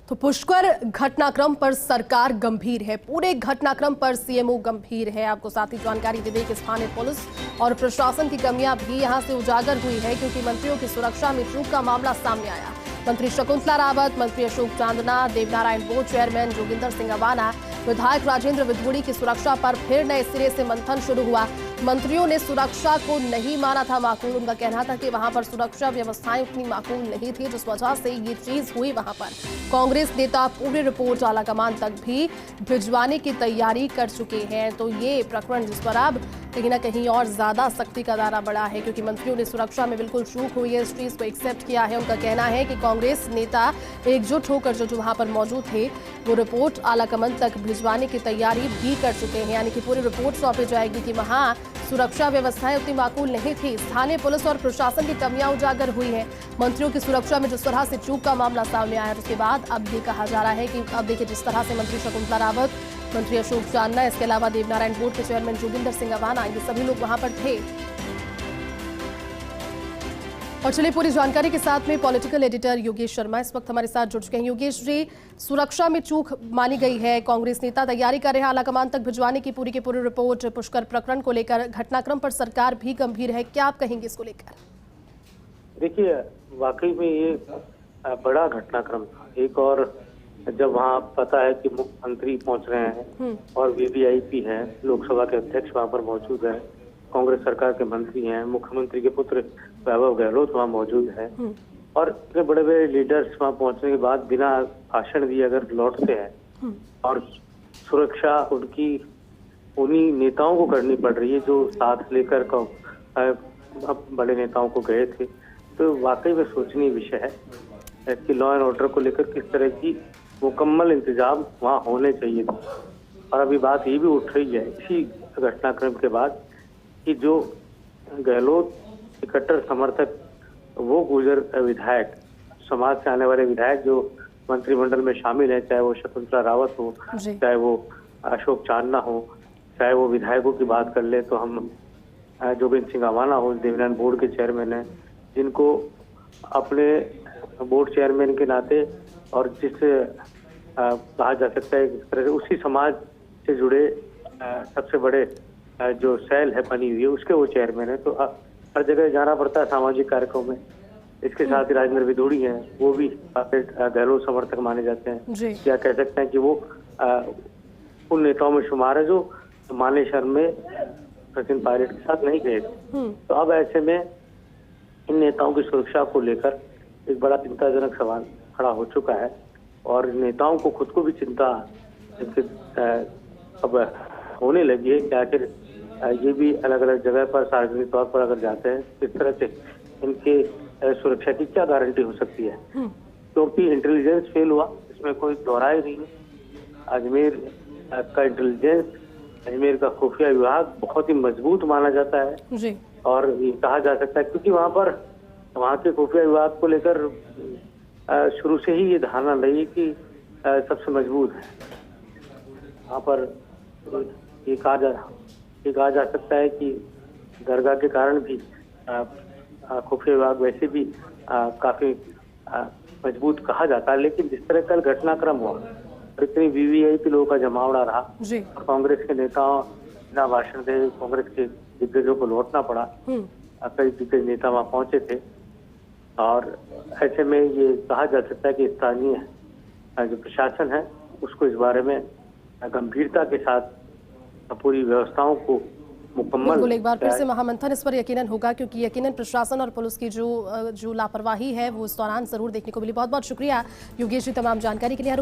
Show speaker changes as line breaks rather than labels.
तो पुष्कर घटनाक्रम पर सरकार गंभीर है। पूरे घटनाक्रम पर सीएमओ गंभीर है। आपको साथ ही जानकारी दे दें कि स्थानीय पुलिस और प्रशासन की कमियां भी यहां से उजागर हुई है, क्योंकि मंत्रियों की सुरक्षा में चूक का मामला सामने आया। मंत्री शकुंतला रावत, मंत्री अशोक चांदना, देवनारायण बोर्ड चेयरमैन जोगिंदर सिंह अवाना, विधायक राजेंद्र विधूड़ी की सुरक्षा पर फिर नए सिरे से मंथन शुरू हुआ। मंत्रियों ने सुरक्षा को नहीं माना था माकूल। उनका कहना था कि वहां पर सुरक्षा व्यवस्थाएं उतनी माकूल नहीं थी, जिस वजह से ये चीज हुई। वहां पर कांग्रेस नेता पूरी रिपोर्ट आलाकमान तक भी भिजवाने की तैयारी कर चुके हैं। तो ये प्रकरण जिस पर अब कहीं ना कहीं और ज्यादा सख्ती का दायरा बढ़ा है, क्योंकि मंत्रियों ने सुरक्षा में बिल्कुल चूक हुई है, इस चीज को एक्सेप्ट किया है। उनका कहना है कि कांग्रेस नेता एकजुट होकर जो वहां पर मौजूद थे वो रिपोर्ट आलाकमान तक भिजवाने की तैयारी भी कर चुके हैं, यानी कि पूरी रिपोर्ट सौंपी जाएगी कि वहां सुरक्षा व्यवस्थाएं उतनी माकूल नहीं थी। स्थानीय पुलिस और प्रशासन की कमियां उजागर हुई है। मंत्रियों की सुरक्षा में जिस तरह से चूक का मामला सामने आया, उसके बाद अब ये कहा जा रहा है कि अब देखिए जिस तरह से मंत्री शकुंतला रावत, मंत्री अशोक चांदना, इसके अलावा देवनारायण बोर्ड के चेयरमैन जोगिंदर सिंह अवाना, ये सभी लोग वहां पर थे। और चलिए पूरी जानकारी के साथ में पॉलिटिकल एडिटर योगेश शर्मा इस वक्त हमारे साथ जुड़ चुके हैं। योगेश जी, सुरक्षा में चूक मानी गई है, कांग्रेस नेता तैयारी कर रहे हैं आलाकमान तक भिजवाने की पूरी रिपोर्ट। पुष्कर प्रकरण को लेकर घटनाक्रम पर सरकार भी गंभीर है, क्या आप कहेंगे इसको लेकर?
देखिए, वाकई में ये बड़ा घटनाक्रम था। एक और जब वहाँ पता है कि मुख्यमंत्री पहुंच रहे हैं और वीवीआईपी हैं, लोकसभा के अध्यक्ष वहाँ पर मौजूद है, कांग्रेस सरकार के मंत्री हैं, मुख्यमंत्री के पुत्र वैभव गहलोत वहाँ मौजूद है, और इतने बड़े बड़े लीडर्स वहाँ पहुंचने के बाद बिना भाषण दिए अगर लौटते हैं और सुरक्षा उनकी उन्हीं नेताओं को करनी पड़ रही है जो साथ लेकर बड़े नेताओं को गए थे, तो वाकई में सोचनीय विषय है कि लॉ एंड ऑर्डर को लेकर किस तरह की मुकम्मल इंतजाम वहाँ होने चाहिए थे। और अभी बात ये भी उठ रही है इसी घटनाक्रम के बाद कि जो गहलोत के कट्टर समर्थक वो गुर्जर विधायक, समाज से आने वाले विधायक जो मंत्रिमंडल में शामिल है, चाहे वो शकुंतला रावत हो, चाहे वो अशोक चांदना हो, चाहे वो विधायकों की बात कर ले तो हम जोगिंदर सिंह अवाना हो, देवनारायण बोर्ड के चेयरमैन हैं, जिनको अपने बोर्ड चेयरमैन के नाते और जिससे कहा जा सकता है इस तरह से उसी समाज से जुड़े सबसे बड़े जो सेल है बनी हुई है उसके वो चेयरमैन है, तो हर जगह जाना पड़ता है सामाजिक कार्यक्रम में। इसके साथ ही राजेंद्र विधूड़ी हैं, वो भी गहलोत समर्थक माने जाते हैं, क्या कह सकते हैं कि वो उन नेताओं में शुमार है जो मानेसर में सचिन पायलट के साथ नहीं गए थे। तो अब ऐसे में इन नेताओं की सुरक्षा को लेकर एक बड़ा चिंताजनक सवाल खड़ा हो चुका है, और नेताओं को खुद को भी चिंता अब होने लगी है कि आखिर ये भी अलग अलग जगह पर सार्वजनिक तौर पर अगर जाते हैं इस तरह से इनके सुरक्षा की क्या गारंटी हो सकती है, क्योंकि इंटेलिजेंस फेल हुआ, इसमें कोई दोहराई नहीं है। अजमेर का इंटेलिजेंस, अजमेर का खुफिया विभाग बहुत ही मजबूत माना जाता है जी। और ये कहा जा सकता है क्योंकि वहाँ के खुफिया विभाग को लेकर शुरू से ही ये धारणा रही कि सबसे मजबूत है। वहाँ पर ये कहा जा सकता है कि दरगाह के कारण भी खुफिया विभाग वैसे भी काफी मजबूत कहा जाता है, लेकिन जिस तरह कल घटनाक्रम हुआ और इतनी वीवीआईपी लोगों का जमावड़ा रहा और कांग्रेस के नेताओं बिना भाषण दे कांग्रेस के दिग्गजों को लौटना पड़ा, कई दिग्गज नेता वहाँ पहुंचे थे, और ऐसे में ये कहा जा सकता है कि स्थानीय जो प्रशासन है उसको इस बारे में गंभीरता के साथ पूरी व्यवस्थाओं को मुकम्मल
बिल्कुल एक बार फिर से महामंथन इस पर यकीनन होगा, क्योंकि यकीनन प्रशासन और पुलिस की जो लापरवाही है वो इस दौरान जरूर देखने को मिली। बहुत बहुत शुक्रिया योगेश जी तमाम जानकारी के लिए।